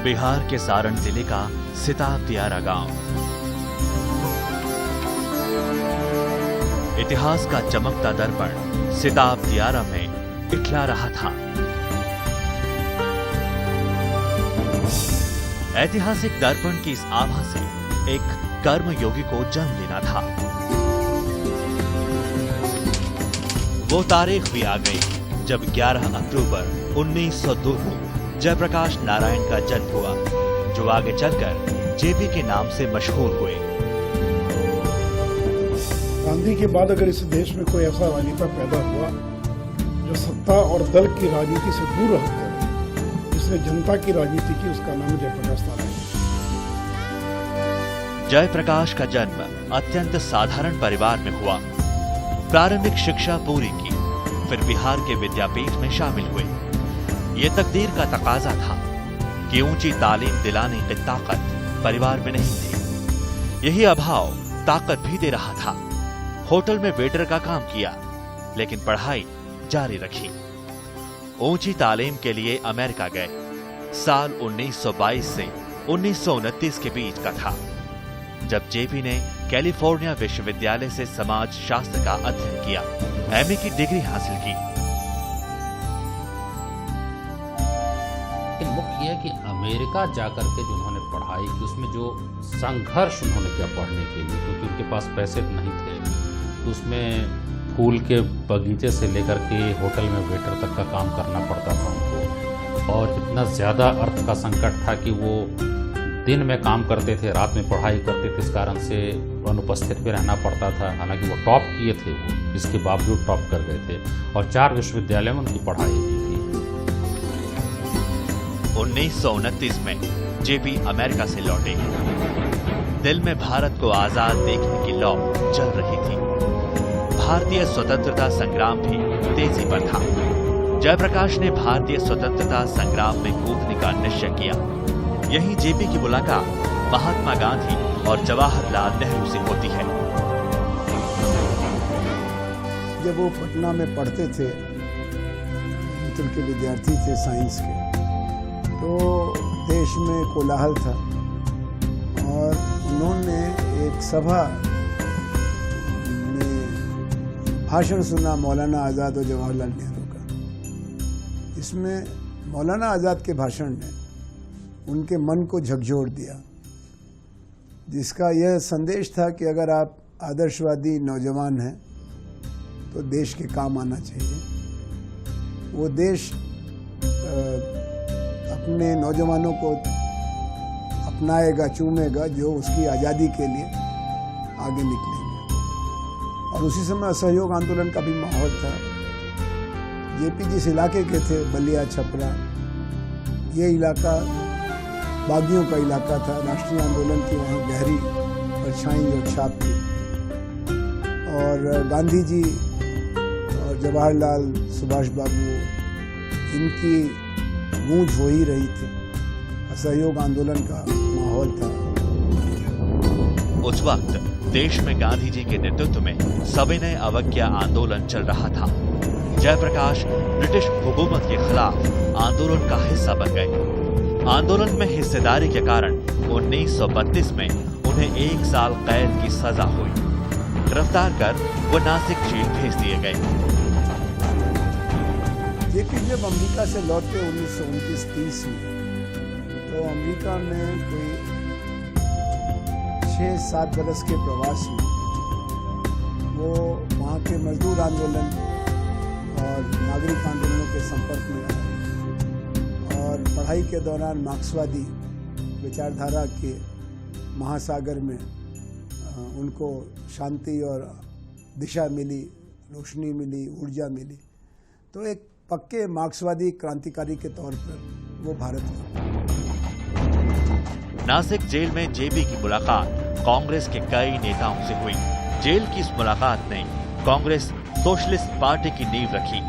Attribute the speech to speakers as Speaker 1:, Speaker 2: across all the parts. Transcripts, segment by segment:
Speaker 1: बिहार के सारण जिले का सिताब दियारा गांव इतिहास का चमकता दर्पण सिताब दियारा में इठला रहा था। ऐतिहासिक दर्पण की इस आभा से एक कर्मयोगी को जन्म लेना था। वो तारीख भी आ गई जब 11 अक्टूबर 1902 को जयप्रकाश नारायण का जन्म हुआ, जो आगे चलकर जेपी के नाम से मशहूर हुए।
Speaker 2: गांधी के बाद अगर इस देश में कोई ऐसा राजनेता पैदा हुआ जो सत्ता और दल की राजनीति से दूर रहकर जिसने जनता की राजनीति की, उसका नाम जयप्रकाश नारायण।
Speaker 1: जयप्रकाश का जन्म अत्यंत साधारण परिवार में हुआ। प्रारंभिक शिक्षा पूरी की, फिर बिहार के विद्यापीठ में शामिल हुए। ये तकदीर का तकाजा था कि ऊंची तालीम दिलाने की ताकत परिवार में नहीं थी। यही अभाव ताकत भी दे रहा था। होटल में वेटर का काम किया, लेकिन पढ़ाई जारी रखी। ऊंची तालीम के लिए अमेरिका गए। साल 1922 से 1929 के बीच का था, जब जेपी ने कैलिफोर्निया विश्वविद्यालय से समाज शास्त्र का अध्ययन किया, एमए की डिग्री हासिल की।
Speaker 3: मुख्य है कि अमेरिका जाकर के जो उन्होंने पढ़ाई की, उसमें जो संघर्ष उन्होंने किया पढ़ने के लिए, क्योंकि उनके पास पैसे नहीं थे, तो उसमें फूल के बगीचे से लेकर के होटल में वेटर तक का काम करना पड़ता था उनको। और इतना ज़्यादा अर्थ का संकट था कि वो दिन में काम करते थे, रात में पढ़ाई करते थे। इस कारण से अनुपस्थित भी रहना पड़ता था। हालांकि वो टॉप किए थे, वो इसके बावजूद टॉप कर गए थे और 4 विश्वविद्यालयों में उनकी पढ़ाई की थी।
Speaker 1: 1929 में जेपी अमेरिका से लौटे। दिल में भारत को आजाद देखने की लौ चल रही थी। भारतीय स्वतंत्रता संग्राम भी तेजी पर था। जयप्रकाश ने भारतीय स्वतंत्रता संग्राम में कूदने का निश्चय किया। यही जेपी की मुलाकात महात्मा गांधी और जवाहरलाल नेहरू से होती है।
Speaker 4: जब वो पटना में पढ़ते थे, इंटर के विद्यार्थी थे साइंस के, तो देश में कोलाहल था और उन्होंने एक सभा में भाषण सुना मौलाना आज़ाद और जवाहरलाल नेहरू का। इसमें मौलाना आज़ाद के भाषण ने उनके मन को झकझोर दिया, जिसका यह संदेश था कि अगर आप आदर्शवादी नौजवान हैं तो देश के काम आना चाहिए। वो देश अपने नौजवानों को अपनाएगा, चूमेगा जो उसकी आज़ादी के लिए आगे निकलेंगे। और उसी समय असहयोग आंदोलन का भी माहौल था। जेपी जिस इलाके के थे, बलिया छपरा, ये इलाका बागियों का इलाका था। राष्ट्रीय आंदोलन की वहाँ गहरी परछाई और छाप थी। और गांधी जी और जवाहरलाल, सुभाष बाबू, इनकी गूंज हो ही रही थी। असहयोग आंदोलन का माहौल था।
Speaker 1: उस वक्त देश में गांधी जी के नेतृत्व में सविनय अवज्ञा आंदोलन चल रहा था। जयप्रकाश ब्रिटिश हुकूमत के खिलाफ आंदोलन का हिस्सा बन गए। आंदोलन में हिस्सेदारी के कारण 1932 में उन्हें 1 साल कैद की सजा हुई। गिरफ्तार कर वो नासिक जेल भेज दिए गए।
Speaker 4: जेपी जब अमेरिका से लौटे 1929-30 में, तो अमेरिका में कोई 6-7 बरस के प्रवास में वो वहाँ के मजदूर आंदोलन और नागरिक आंदोलनों के संपर्क में आए और पढ़ाई के दौरान मार्क्सवादी विचारधारा के महासागर में उनको शांति और दिशा मिली, रोशनी मिली, ऊर्जा मिली। तो एक पक्के मार्क्सवादी क्रांतिकारी के तौर पर वो भारत लौटे।
Speaker 1: नासिक जेल में जेपी की मुलाकात कांग्रेस के कई नेताओं से हुई। जेल की इस मुलाकात ने कांग्रेस सोशलिस्ट पार्टी की नींव रखी,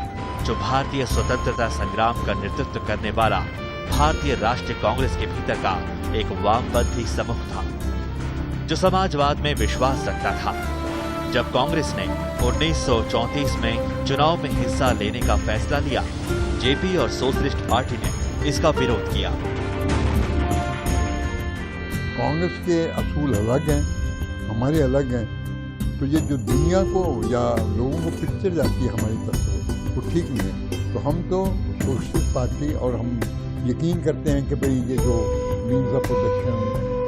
Speaker 1: जो भारतीय स्वतंत्रता संग्राम का नेतृत्व करने वाला भारतीय राष्ट्रीय कांग्रेस के भीतर का एक वामपंथी समूह था, जो समाजवाद में विश्वास रखता था। जब कांग्रेस ने 1934 में चुनाव में हिस्सा लेने का फैसला लिया, जेपी और सोशलिस्ट पार्टी ने इसका विरोध किया।
Speaker 5: कांग्रेस के असूल अलग हैं, हमारे अलग हैं, तो ये जो दुनिया को या लोगों को पिक्चर जाती है हमारी तरफ से वो ठीक नहीं है। तो हम तो सोशलिस्ट पार्टी और हम यकीन करते हैं कि भाई ये जो मीन्स ऑफ प्रोडक्शन,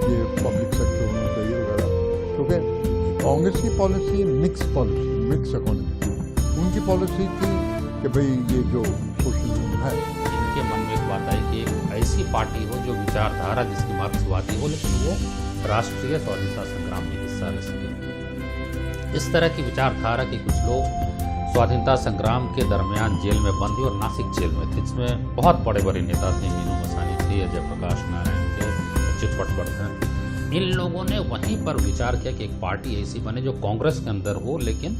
Speaker 5: ये पब्लिक सेक्टर होना चाहिए वगैरह, क्योंकि कांग्रेस की पॉलिसी मिक्स इकोनॉमी थी, उनकी पॉलिसी थी कि भाई ये जो सोशलिज्म है।
Speaker 3: इनके मन में एक बात आई कि एक ऐसी पार्टी हो जो विचारधारा जिसकी मार्क्सवादी हो, लेकिन वो राष्ट्रीय स्वाधीनता संग्राम में हिस्सा ले सके। इस तरह की विचारधारा के कुछ लोग स्वाधीनता संग्राम के दरमियान जेल में बंद थे और नासिक जेल में थे, जिसमें बहुत बड़े बड़े नेता थे, मीनू मसानी थे, जयप्रकाश नारायण थे, अच्युत पटवर्धन। इन लोगों ने वहीं पर विचार किया कि एक पार्टी ऐसी बने जो कांग्रेस के अंदर हो लेकिन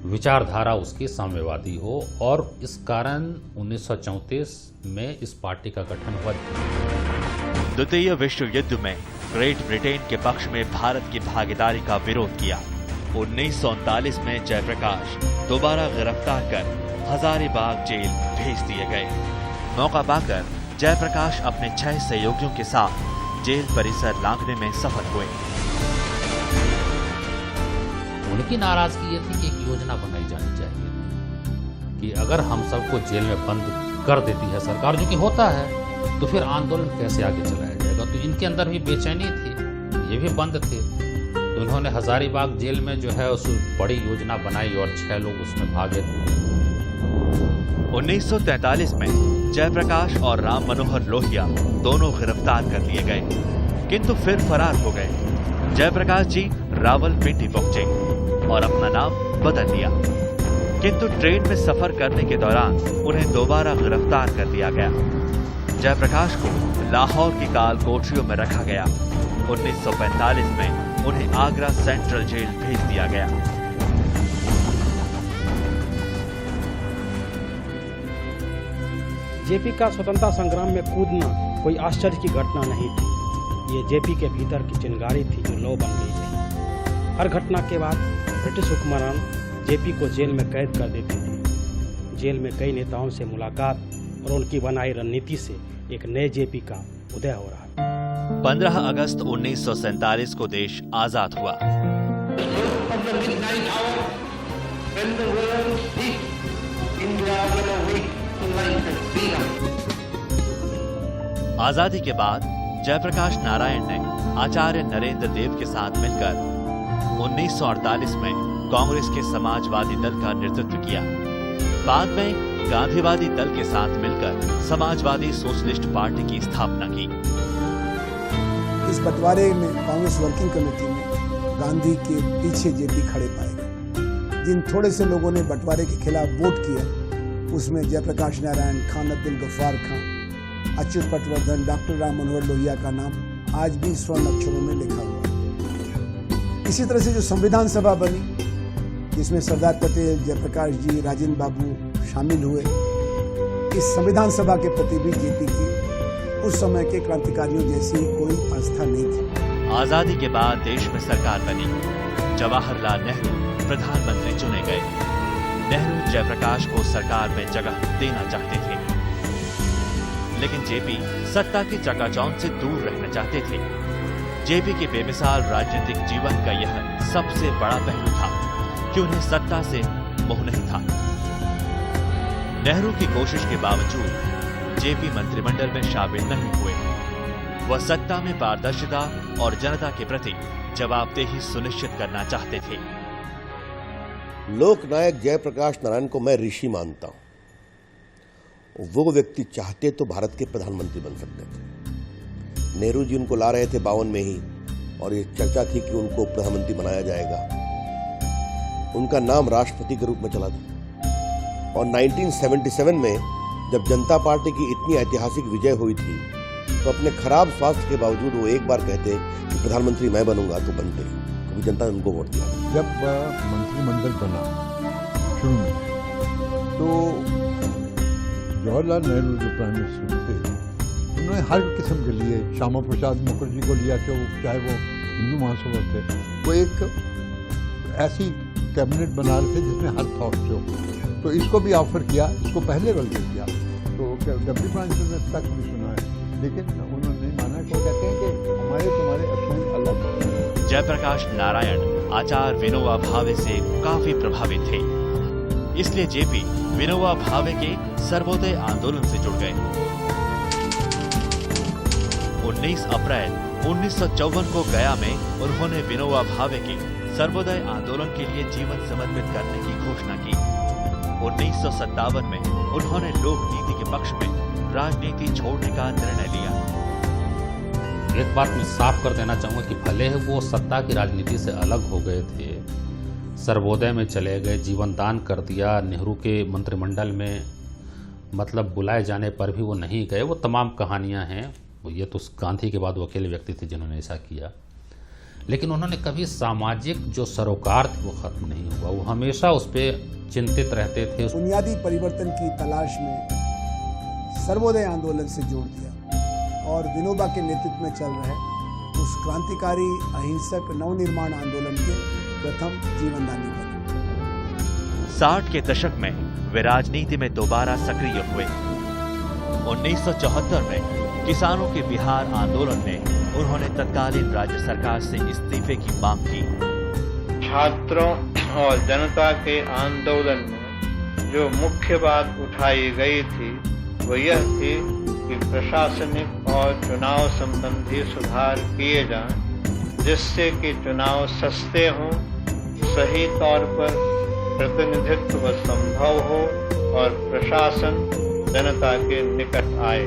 Speaker 3: विचारधारा उसकी साम्यवादी हो, और इस कारण 1934 में इस पार्टी का गठन हुआ।
Speaker 1: द्वितीय विश्व युद्ध में ग्रेट ब्रिटेन के पक्ष में भारत की भागीदारी का विरोध किया। 1939 में जयप्रकाश दोबारा गिरफ्तार कर हजारीबाग जेल भेज दिए गए। मौका पाकर जयप्रकाश अपने 6 सहयोगियों के साथ जेल परिसर लांघने में सफल हुए।
Speaker 3: उनकी नाराजगी ये थी कि एक योजना बनाई जानी चाहिए कि अगर हम सबको जेल में बंद कर देती है सरकार, जो कि होता है, तो फिर आंदोलन कैसे आगे चलाया जाएगा। तो इनके अंदर भी बेचैनी थी, ये भी बंद थे, तो उन्होंने हजारीबाग जेल में जो है उस बड़ी योजना बनाई और 6 लोग उसमें भागे।
Speaker 1: 1943 में जयप्रकाश और राम मनोहर लोहिया दोनों गिरफ्तार कर लिए गए, किंतु फिर फरार हो गए। जयप्रकाश जी रावलपिंडी पहुंचे और अपना नाम बदल लिया, किंतु ट्रेन में सफर करने के दौरान उन्हें दोबारा गिरफ्तार कर लिया गया। जयप्रकाश को लाहौर की काल कोठरियों में रखा गया। 1945 में उन्हें आगरा सेंट्रल जेल भेज दिया गया।
Speaker 6: जेपी का स्वतंत्रता संग्राम में कूदना कोई आश्चर्य की घटना नहीं थी। ये जेपी के भीतर की चिंगारी थी जो लौ बन गई थी। हर घटना के बाद ब्रिटिश हुक्मरान जेपी को जेल में कैद कर देते थे। जेल में कई नेताओं से मुलाकात और उनकी बनाई रणनीति से एक नए जेपी का उदय हो रहा है।
Speaker 1: 15 अगस्त 1947 को देश आजाद हुआ। आजादी के बाद जयप्रकाश नारायण ने आचार्य नरेंद्र देव के साथ मिलकर 1948 में कांग्रेस के समाजवादी दल का नेतृत्व किया। बाद में गांधीवादी दल के साथ मिलकर समाजवादी सोशलिस्ट पार्टी की स्थापना की।
Speaker 4: इस बंटवारे में कांग्रेस वर्किंग कमेटी में गांधी के पीछे जेपी खड़े पाए गए। जिन थोड़े से लोगों ने बंटवारे के खिलाफ वोट किया, उसमें जयप्रकाश नारायण, खान अब्दुल गफ्फार खां, अच्युत पटवर्धन, डॉक्टर राम मनोहर लोहिया का नाम आज भी स्वर्ण अक्षरों में लिखा हुआ है। इसी तरह से जो संविधान सभा बनी, जिसमें सरदार पटेल, जयप्रकाश जी, राजेंद्र बाबू शामिल हुए, इस संविधान सभा के प्रति भी जेपी की उस समय के क्रांतिकारियों जैसी कोई आस्था नहीं थी।
Speaker 1: आजादी के बाद देश में सरकार बनी। जवाहरलाल नेहरू प्रधानमंत्री चुने गए। नेहरू जयप्रकाश को सरकार में जगह देना चाहते थे, लेकिन जेपी सत्ता की चकाचौंध से दूर रहना चाहते थे। जेपी के बेमिसाल राजनीतिक जीवन का यह सबसे बड़ा पहलू था कि उन्हें सत्ता से मोह नहीं था। नेहरू की कोशिश के बावजूद जेपी मंत्रिमंडल में शामिल नहीं हुए। वह सत्ता में पारदर्शिता और जनता के प्रति जवाबदेही सुनिश्चित करना चाहते थे।
Speaker 7: लोकनायक जयप्रकाश नारायण को मैं ऋषि मानता हूं। वो व्यक्ति चाहते तो भारत के प्रधानमंत्री बन सकते थे। नेहरू जी उनको ला रहे थे 52 में ही, और ये चर्चा थी कि उनको प्रधानमंत्री बनाया जाएगा। उनका नाम राष्ट्रपति के रूप में चला था। और 1977 में जब जनता पार्टी की इतनी ऐतिहासिक विजय हुई थी, तो अपने खराब स्वास्थ्य के बावजूद वो एक बार कहते कि प्रधानमंत्री मैं बनूंगा, तो बनते, क्योंकि जनता ने उनको वोट दिया।
Speaker 5: जब मंत्रिमंडल बना शुरू में, तो जवाहरलाल नेहरू जो प्राइम मिनिस्टर थे, उन्होंने हर किस्म के लिए श्यामा प्रसाद मुखर्जी को लिया, कि चाहे वो हिंदू महासभा थे, वो एक ऐसी कैबिनेट बना रहे थे जिसमें हर थॉट हो। तो इसको भी ऑफर किया, इसको पहले बल किया, तो डब्ल्यू प्राइम मिनिस्टर ने तक भी सुना है, लेकिन उन्होंने नहीं माना। वो कहते हैं कि हमारे तुम्हारे असूल अलग है।
Speaker 1: जयप्रकाश नारायण आचार्य विनोबा भावे से काफी प्रभावित थे, इसलिए जेपी विनोबा भावे के सर्वोदय आंदोलन से जुड़ गए। 19 अप्रैल 1954 को गया में उन्होंने विनोबा भावे के सर्वोदय आंदोलन के लिए जीवन समर्पित करने की घोषणा की। 1957 में उन्होंने लोक नीति के पक्ष में राजनीति छोड़ने का निर्णय लिया।
Speaker 3: एक बात मैं साफ कर देना चाहूँगा कि भले ही वो सत्ता की राजनीति से अलग हो गए थे, सर्वोदय में चले गए, जीवन दान कर दिया, नेहरू के मंत्रिमंडल में मतलब बुलाए जाने पर भी वो नहीं गए, वो तमाम कहानियाँ हैं। ये तो गांधी के बाद वो अकेले व्यक्ति थे जिन्होंने ऐसा किया, लेकिन उन्होंने कभी सामाजिक जो सरोकार थी वो खत्म नहीं हुआ। वो हमेशा उस पर चिंतित रहते थे।
Speaker 4: बुनियादी परिवर्तन की तलाश में सर्वोदय आंदोलन से जोड़ दिया और विनोबा के नेतृत्व में चल रहे उस क्रांतिकारी अहिंसक नवनिर्माण आंदोलन के प्रथम जीवनदानी बने।
Speaker 1: 60 के दशक में वे राजनीति में दोबारा सक्रिय हुए। 1974 में किसानों के बिहार आंदोलन में उन्होंने तत्कालीन राज्य सरकार से इस्तीफे की मांग की।
Speaker 8: छात्रों और जनता के आंदोलन में जो मुख्य बात उठाई गई थी वो यह थी कि प्रशासनिक और चुनाव संबंधी सुधार किए जाएं, जिससे कि चुनाव सस्ते हों, सही तौर पर प्रतिनिधित्व संभव हो और प्रशासन जनता के निकट आए।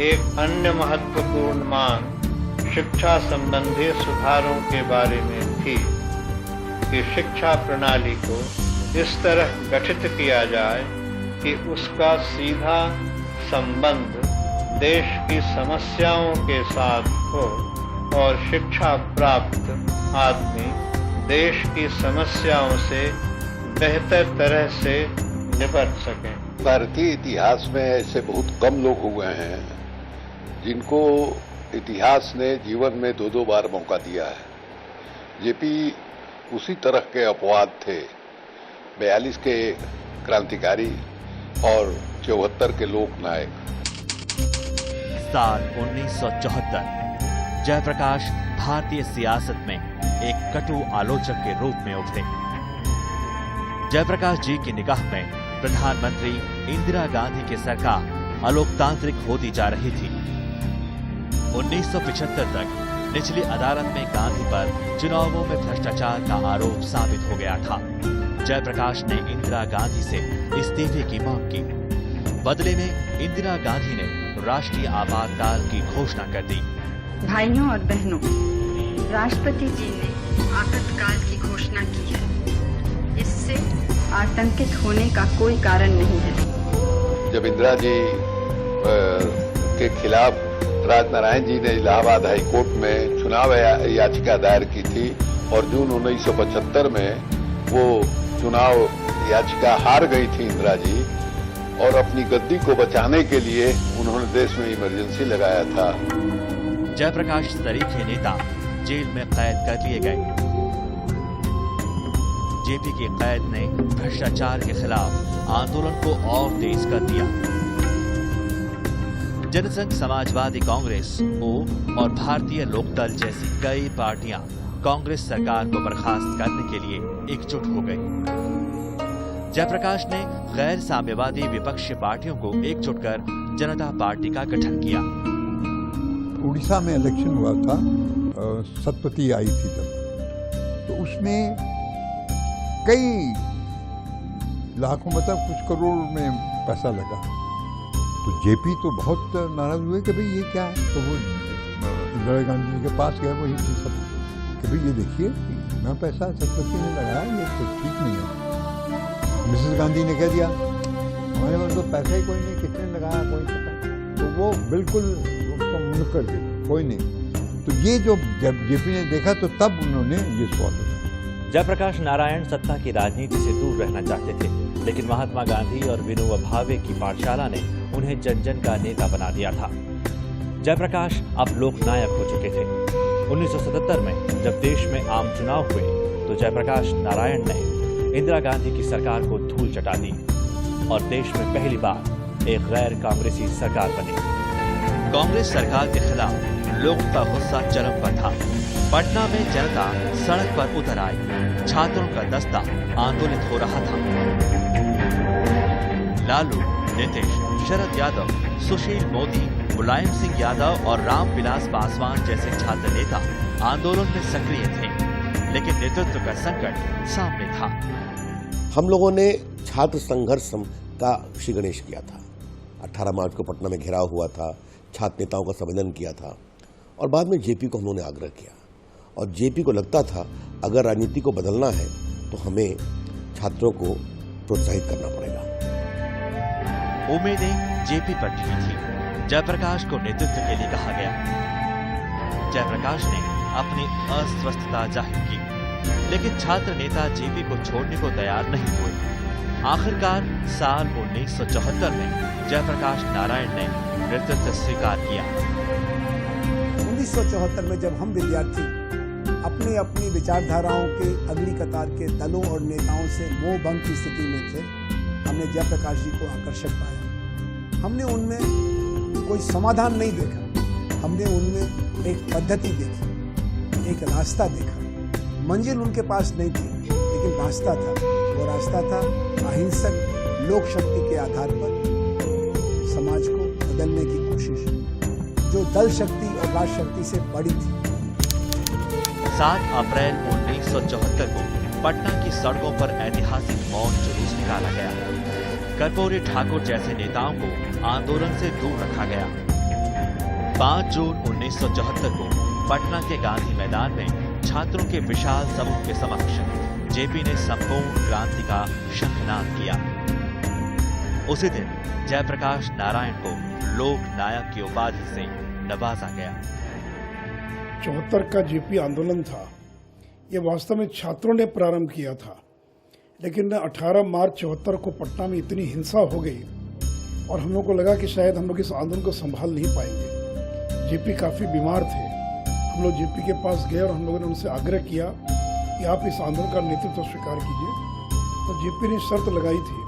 Speaker 8: एक अन्य महत्वपूर्ण मांग शिक्षा संबंधी सुधारों के बारे में थी कि शिक्षा प्रणाली को इस तरह गठित किया जाए कि उसका सीधा संबंध देश की समस्याओं के साथ हो और शिक्षा प्राप्त आदमी देश की समस्याओं से बेहतर तरह से निपट सकें।
Speaker 9: भारतीय इतिहास में ऐसे बहुत कम लोग हुए हैं जिनको इतिहास ने जीवन में 2-2 बार मौका दिया है। जेपी उसी तरह के अपवाद थे। 42 के क्रांतिकारी और 74 के लोकनायक।
Speaker 1: साल 1974 जयप्रकाश भारतीय सियासत में एक कटु आलोचक के रूप में उभरे। जयप्रकाश जी की निगाह में प्रधानमंत्री इंदिरा गांधी की सरकार अलोकतांत्रिक होती जा रही थी। 1975 तक निचली अदालत में गांधी पर चुनावों में भ्रष्टाचार का आरोप साबित हो गया था। जयप्रकाश ने इंदिरा गांधी से इस्तीफे की मांग की। बदले में इंदिरा गांधी ने राष्ट्रीय आपातकाल की घोषणा कर दी।
Speaker 10: भाइयों और बहनों, राष्ट्रपति जी ने आपातकाल की घोषणा की है। इससे आतंकित होने का कोई कारण नहीं है।
Speaker 9: जब इंदिरा जी के खिलाफ राजनारायण जी ने इलाहाबाद हाई कोर्ट में चुनाव याचिका दायर की थी और जून 1975 में वो चुनाव याचिका हार गई थी इंदिरा जी, और अपनी गद्दी को बचाने के लिए उन्होंने देश में इमरजेंसी लगाया था।
Speaker 1: जयप्रकाश सरीखे नेता जेल में कैद कर लिए गए। जेपी की कैद ने भ्रष्टाचार के खिलाफ आंदोलन को और तेज कर दिया। जनसंघ समाजवादी कांग्रेस ओ और भारतीय लोकदल जैसी कई पार्टियां कांग्रेस सरकार को बर्खास्त करने के लिए एकजुट हो गई। जयप्रकाश ने गैर साम्यवादी विपक्षी पार्टियों को एकजुट कर जनता पार्टी का गठन किया।
Speaker 5: उड़ीसा में इलेक्शन हुआ था, सतपति आई थी तब, तो उसमें कई लाखों मतलब कुछ करोड़ में पैसा लगा। तो जेपी तो बहुत नाराज हुए कि भाई ये क्या है। तो वो इंदिरा गांधी जी के पास गए, वही थी सब कि भाई ये देखिए इतना पैसा सतपति ने लगाया, ये तो ठीक नहीं है। मिसेस गांधी ने कह दिया हमारे पास तो पैसा ही कोई नहीं, कितने लगाया कोई पता। तो वो बिल्कुल उसको मुनकर गई, कोई नहीं। तो ये जो जब जेपी ने देखा तो तब उन्होंने ये सवाल उठाया।
Speaker 1: जयप्रकाश नारायण सत्ता की राजनीति से दूर रहना चाहते थे, लेकिन महात्मा गांधी और विनोबा भावे की पाठशाला ने उन्हें जन जन का नेता बना दिया था। जयप्रकाश अब लोकनायक हो चुके थे। 1977 में जब देश में आम चुनाव हुए तो जयप्रकाश नारायण ने इंदिरा गांधी की सरकार को धूल चटा दी और देश में पहली बार एक गैर कांग्रेसी सरकार बनी। कांग्रेस सरकार के खिलाफ लोगों का गुस्सा चरम पर था। पटना में जनता सड़क पर उतर आई। छात्रों का दस्ता आंदोलित हो रहा था। लालू, नीतीश, शरद यादव, सुशील मोदी, मुलायम सिंह यादव और रामविलास पासवान जैसे छात्र नेता आंदोलन में सक्रिय थे, लेकिन नेतृत्व का संकट सामने था।
Speaker 7: हम लोगों ने छात्र संघर्ष का श्री गणेश किया था। 18 मार्च को पटना में घेराव हुआ था, छात्र नेताओं का संमेलन किया था और बाद में जेपी को हम लोगों ने आग्रह किया। और जेपी को लगता था अगर राजनीति को बदलना है तो हमें छात्रों को प्रोत्साहित करना पड़ेगा।
Speaker 1: उम्मीदें जेपी पर टिकी थी। जयप्रकाश को नेतृत्व के लिए कहा गया। जयप्रकाश ने अपनी अस्वस्थता जाहिर की, लेकिन छात्र नेता जेपी को छोड़ने को तैयार नहीं हुए। आखिरकार साल 1974 में जयप्रकाश नारायण ने नेतृत्व स्वीकार किया।
Speaker 4: 1974 में जब हम विद्यार्थी अपनी अपनी विचारधाराओं के अगली कतार के दलों और नेताओं से मोह भंग की स्थिति में थे, हमने जयप्रकाश जी को आकर्षक पाया। हमने उनमें कोई समाधान नहीं देखा, हमने उनमें एक पद्धति देखी, एक रास्ता देखा। मंजिल उनके पास नहीं थी, लेकिन रास्ता था। वो रास्ता था अहिंसक लोक शक्ति के आधार पर समाज को बदलने की कोशिश, जो दल शक्ति और राष्ट्र शक्ति से बड़ी थी।
Speaker 1: 7 अप्रैल 1974 को पटना की सड़कों पर ऐतिहासिक मौन जुलूस निकाला गया। कर्पूरी ठाकुर जैसे नेताओं को आंदोलन से दूर रखा गया। 5 जून 1974 को पटना के गांधी मैदान में छात्रों के विशाल समूह के समक्ष जेपी ने संपूर्ण क्रांति का शंखनाद किया। उसी दिन जयप्रकाश नारायण को लोक नायक की उपाधि से नवाजा गया।
Speaker 2: 74 का जेपी आंदोलन था, ये वास्तव में छात्रों ने प्रारंभ किया था, लेकिन 18 मार्च 74 को पटना में इतनी हिंसा हो गई और हम लोग को लगा कि शायद हम लोग इस आंदोलन को संभाल नहीं पाएंगे। जेपी काफ़ी बीमार थे। हम लोग जेपी के पास गए और हम लोगों ने उनसे आग्रह किया कि आप इस आंदोलन का नेतृत्व स्वीकार कीजिए। तो जेपी ने शर्त लगाई थी,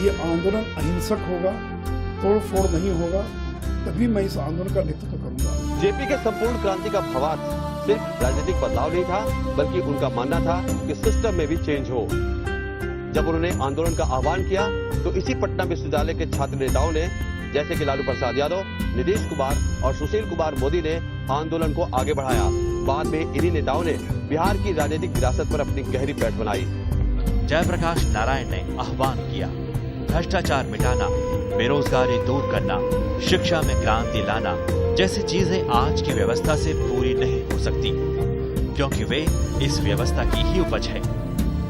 Speaker 2: ये आंदोलन अहिंसक होगा, तोड़ फोड़ नहीं होगा, तभी मैं इस आंदोलन का नेतृत्व करूंगा।
Speaker 11: जेपी के संपूर्ण क्रांति का भावार्थ सिर्फ राजनीतिक बदलाव नहीं था, बल्कि उनका मानना था कि सिस्टम में भी चेंज हो। जब उन्होंने आंदोलन का आह्वान किया तो इसी पटना विश्वविद्यालय के छात्र नेताओं ने, जैसे कि लालू प्रसाद यादव, नीतीश कुमार और सुशील कुमार मोदी ने आंदोलन को आगे बढ़ाया। बाद में इन्हीं नेताओं ने बिहार की राजनीतिक विरासत पर अपनी गहरी पैठ बनाई।
Speaker 1: जयप्रकाश नारायण ने आह्वान किया, भ्रष्टाचार मिटाना, बेरोजगारी दूर करना, शिक्षा में क्रांति लाना जैसी चीजें आज की व्यवस्था से पूरी नहीं हो सकती, क्योंकि वे इस व्यवस्था की ही उपज है।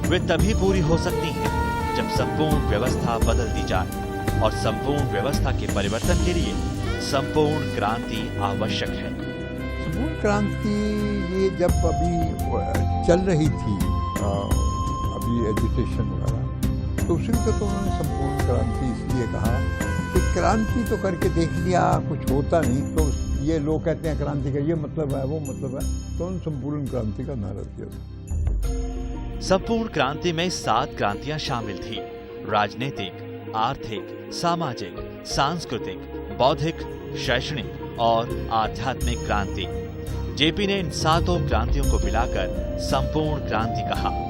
Speaker 1: वे तभी पूरी हो सकती हैं जब संपूर्ण व्यवस्था बदल दी जाए, और संपूर्ण व्यवस्था के परिवर्तन के लिए संपूर्ण क्रांति आवश्यक है।
Speaker 5: संपूर्ण क्रांति ये जब अभी चल रही थी, अभी एजुटेशन वगैरह, तो उसी को तो उन्होंने संपूर्ण क्रांति इसलिए कहा कि क्रांति तो करके देख लिया, कुछ होता नहीं, तो ये लोग कहते हैं क्रांति का ये मतलब है, वो मतलब है, तो उन्होंने संपूर्ण क्रांति का नारा दिया था।
Speaker 1: संपूर्ण क्रांति में 7 क्रांतियां शामिल थी: राजनीतिक, आर्थिक, सामाजिक, सांस्कृतिक, बौद्धिक, शैक्षणिक और आध्यात्मिक क्रांति। जेपी ने इन 7 क्रांतियों को मिलाकर संपूर्ण क्रांति कहा।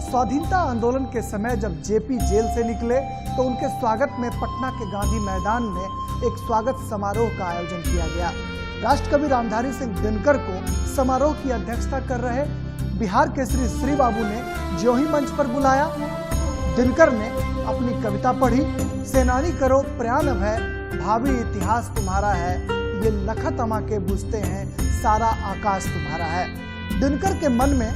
Speaker 12: स्वाधीनता आंदोलन के समय जब जेपी जेल से निकले तो उनके स्वागत में पटना के गांधी मैदान में एक स्वागत समारोह का आयोजन किया गया। राष्ट्रकवि रामधारी सिंह दिनकर को समारोह की अध्यक्षता कर रहे बिहार के श्री बाबू ने ज्यों ही मंच पर बुलाया, दिनकर ने अपनी कविता पढ़ी। सेनानी करो प्रयाण भय, भावी इतिहास तुम्हारा है, ये लखत के बुझते हैं, सारा आकाश तुम्हारा है। दिनकर के मन में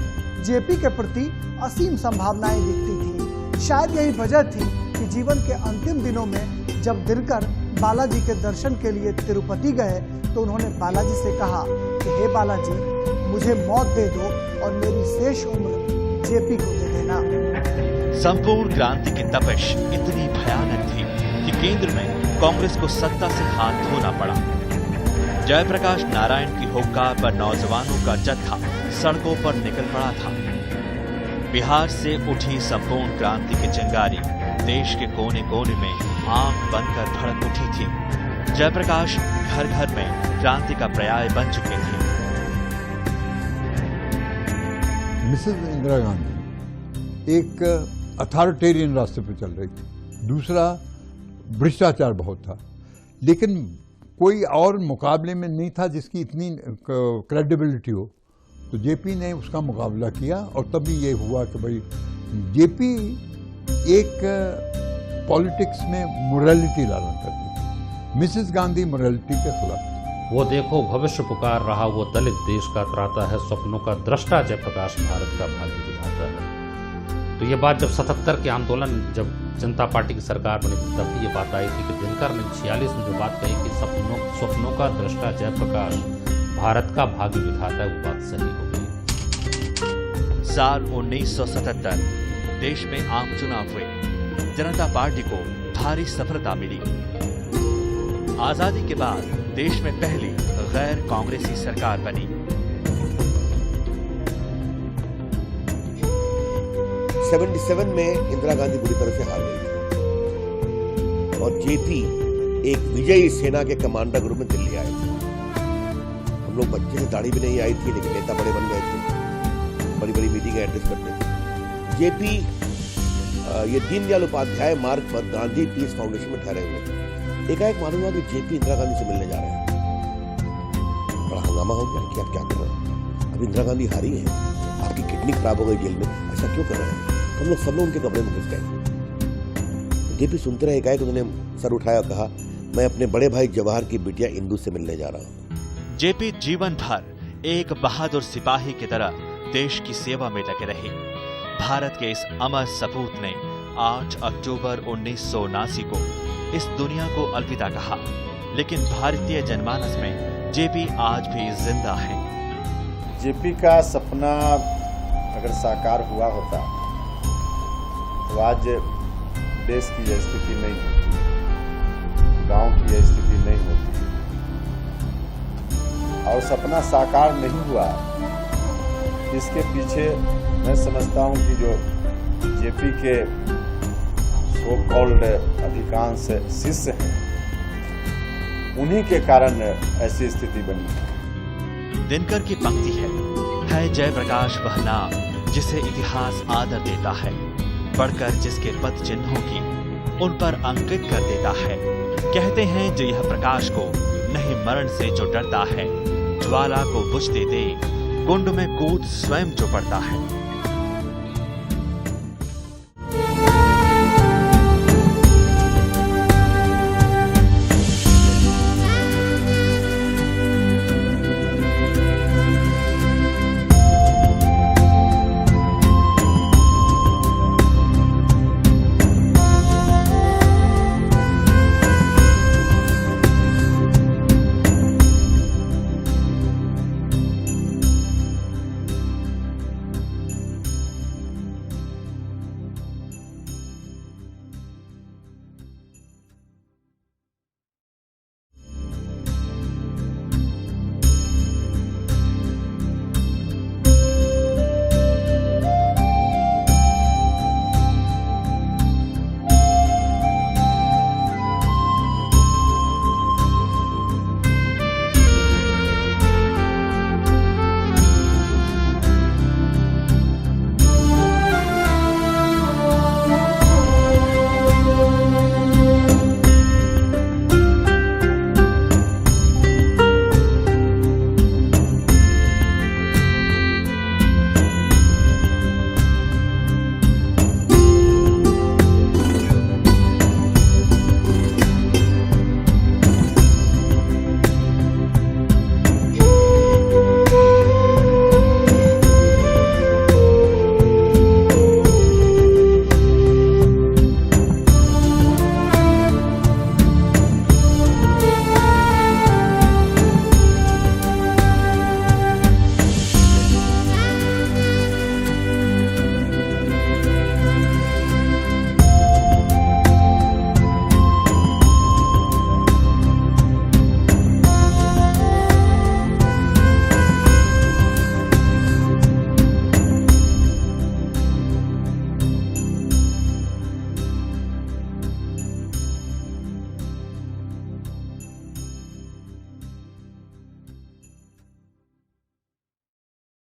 Speaker 12: जेपी के प्रति असीम संभावनाएं दिखती थी। शायद यही वजह थी कि जीवन के अंतिम दिनों में जब दिनकर बालाजी के दर्शन के लिए तिरुपति गए तो उन्होंने बालाजी से कहा कि हे बालाजी, मुझे मौत दे दो और मेरी शेष उम्र जेपी को दे देना।
Speaker 1: संपूर्ण क्रांति की तपिश इतनी भयानक थी कि केंद्र में कांग्रेस को सत्ता से हाथ धोना पड़ा। जयप्रकाश नारायण की हुक्कार पर नौजवानों का जत्था सड़कों पर निकल पड़ा था। बिहार से उठी संपूर्ण क्रांति की चिंगारी देश के कोने कोने में आग बनकर भड़क उठी थी। जयप्रकाश घर घर में क्रांति का पर्याय बन चुके थे।
Speaker 5: मिसेस इंदिरा गांधी एक अथॉरिटेरियन रास्ते पर चल रही थी। दूसरा, भ्रष्टाचार बहुत था, लेकिन कोई और मुकाबले में नहीं था जिसकी इतनी क्रेडिबिलिटी हो। तो जेपी ने उसका मुकाबला किया और तभी ये हुआ कि भाई जेपी एक पॉलिटिक्स में मोरालिटी लाना करती थी। मिसेस गांधी मोरालिटी के खिलाफ।
Speaker 3: वो देखो भविष्य पुकार रहा, वो दलित देश का त्राता है, स्वप्नों का दृष्टा जयप्रकाश भारत का भाग्य विधाता है। तो ये बात जब 77 के आंदोलन, जब जनता पार्टी की सरकार बनी, तब भी ये बात आई थी कि दिनकर ने 46 में जो बात कही कि स्वप्नों का दृष्टा जयप्रकाश भारत का भाग्य विधाता है, वो बात सही हो गई।
Speaker 1: साल 1977 देश में आम चुनाव हुए। जनता पार्टी को भारी सफलता मिली। आजादी के बाद देश में पहली गैर कांग्रेसी सरकार बनी।
Speaker 7: '77 में इंदिरा गांधी बुरी तरह से हार गई थी और जेपी एक विजयी सेना के कमांडर ग्रुप में दिल्ली आए थे। हम लोग बच्चे से दाढ़ी भी नहीं आई थी, लेकिन नेता बड़े बन गए थे, बड़ी बड़ी मीटिंगें एड्रेस करते थे। जेपी ये दीनदयाल उपाध्याय मार्ग पर गांधी पीस फाउंडेशन में ठहरे हुए थे। एकाएक मालूम हुआ कि जेपी इंदिरा गांधी से मिलने जा रहे हैं। बड़ा हंगामा हो गया कि आप क्या कर रहे हैं, अब इंदिरा गांधी हारी है, आपकी किडनी खराब हो गई जेल में, ऐसा क्यों कर रहे हैं। हम लोग सब लोग उनके कमरे में घुस गए। जेपी सुनते रहे। एकाएक उन्होंने सर उठाया, कहा, मैं अपने बड़े भाई जवाहर की बिटिया इंदू से मिलने जा रहा हूँ।
Speaker 1: जेपी जीवन भर एक बहादुर सिपाही की तरह देश की सेवा में लगे रहे। भारत के इस अमर सपूत ने 8 अक्टूबर 1979 को इस दुनिया को अलविदा कहा, लेकिन भारतीय जनमानस में जेपी आज भी जिंदा है।
Speaker 13: जेपी का सपना अगर साकार हुआ होता तो आज देश की यह स्थिति नहीं होती, गांव की यह स्थिति नहीं होती। और सपना साकार नहीं हुआ, इसके पीछे मैं समझता हूं कि जो जेपी के सो कॉल्ड अधिकांश शिष्य हैं, उन्हीं के कारण ऐसी स्थिति बनी।
Speaker 1: दिनकर की पंक्ति है जयप्रकाश वह नाम जिसे इतिहास आदर देता है, बढ़कर जिसके पद चिन्हों की उन पर अंकित कर देता है। कहते हैं जो यह प्रकाश को नहीं मरण से जो डरता है, ज्वाला को बुझते दे कुंड में कूद स्वयं जो पड़ता है।